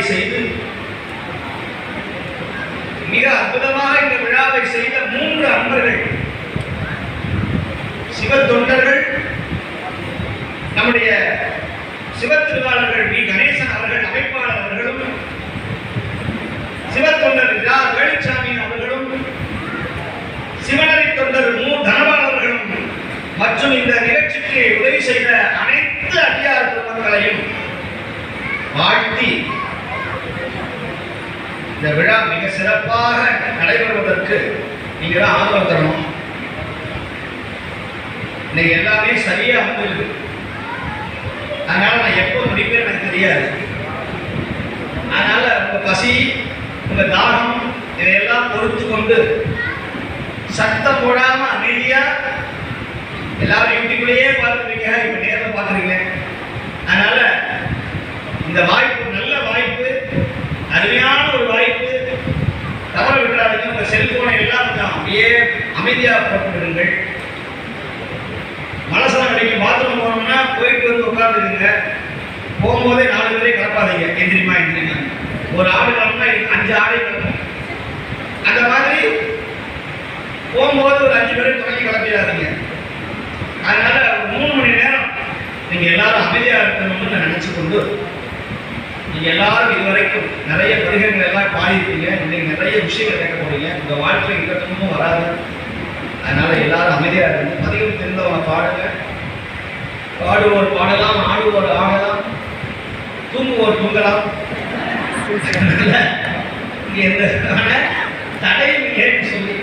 செய்து மிக அற்புதமாக இந்த விழாவை செய்த 3 அன்பர்கள், சிவ தொண்டர்கள், நம்முடைய சிவத்திருவாளர்கள் வி கணேசன் அவர்கள் அமைப்பாளர் அவர்களும், சிவத்தொண்டர் வேலுச்சாமி அவர்களும், சிவனரி தொண்டர் மு தனபால் அவர்களும் மற்றும் இந்த நிகழ்ச்சிக்கு உதவி செய்த அனைத்து அடியார் குடும்பங்களையும் வாழ்த்தி இந்த விழா மிக சிறப்பாக நடைபெறுவதற்கு நீங்க தான் ஆதரவு தரணும். இன்னைக்கு எல்லாமே சரியா அமைந்திருக்கு. அதனால நான் எப்போ முடிப்பேன் எனக்கு தெரியாது. அதனால உங்க பசி, உங்க தாகம் இதையெல்லாம் பொறுத்து கொண்டு சத்தம் போடாம அமைதியா எல்லாரும் வீட்டுக்குள்ளேயே பார்த்துருக்கீங்க, இப்ப நேரில் பார்க்குறீங்க. அதனால இந்த வாய்ப்பு நல்ல வாய்ப்பு, அருமையான ஒரு வாய்ப்பு, தவற விட்டுறாதீங்க. உங்க செல்போனை எல்லாம் கொஞ்சம் அப்படியே அமைதியாக போட்டுவிடுங்கள். மனசெல்லாம் கிடைக்கும். பாத்ரூம் போனோம்னா போயிட்டு வந்து உட்காந்துருங்க. போகும்போதே 4 பேரே கிளப்பாதீங்க. எந்திரிமா எந்திரிமா, ஒரு ஆடு கிளம்புனா 5 ஆடு கிளம்பும். அந்த மாதிரி போகும்போது ஒரு 5 பேரை தொடங்கி கிளப்பிடாதீங்க. அதனால ஒரு 3 மணி நேரம் நீங்க எல்லாரும் அமைதியாக இருக்கணும்னு நான் நினைச்சு கொண்டு, நீங்க எல்லாரும் இதுவரைக்கும் நிறைய பதிகங்கள் எல்லாம் பாடிருப்பீங்க. இன்னைக்கு நிறைய விஷயங்கள் கேட்க போறீங்க. உங்க வாழ்க்கை இலக்கணமும் வராது. அதனால எல்லாரும் அமைதியா இருக்கு. பதிகம் தெரிந்தவங்க பாடுங்க. பாடுவோர் பாடலாம், ஆடுவோர் ஆடலாம், தூங்குவோர் தூங்கலாம். இங்க எந்த தடையும் கேட்டு சொல்லி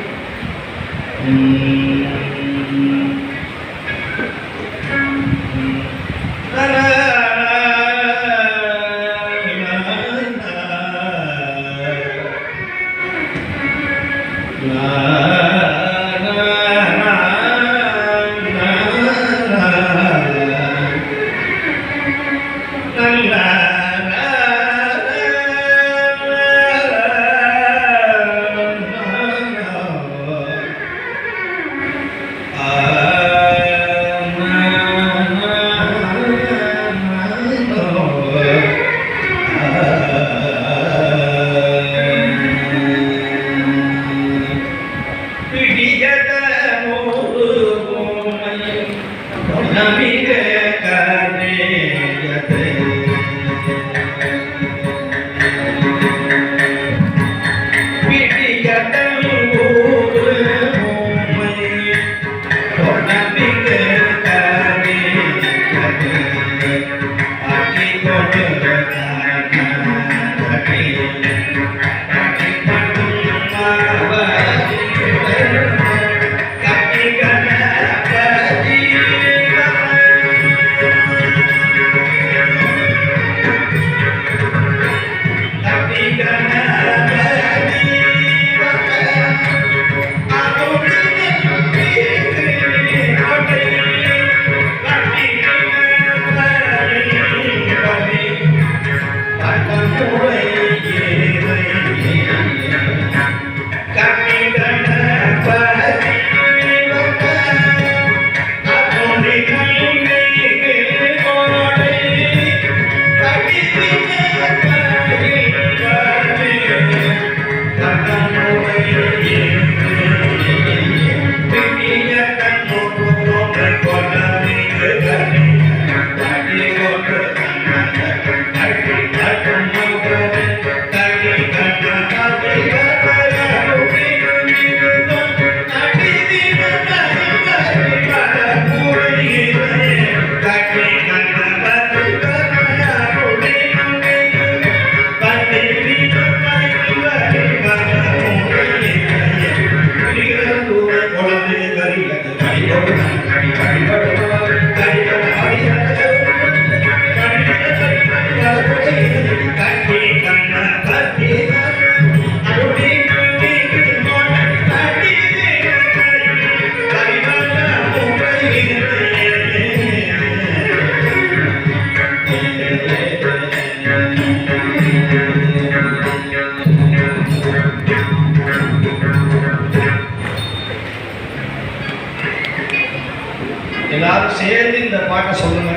எல்லாரும் சேர்ந்து இந்த பாட்டை சொல்லுங்க.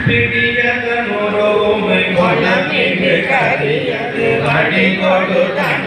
பிடியதனோரோமை கொலமிகு கரியது வடி கொடு தன்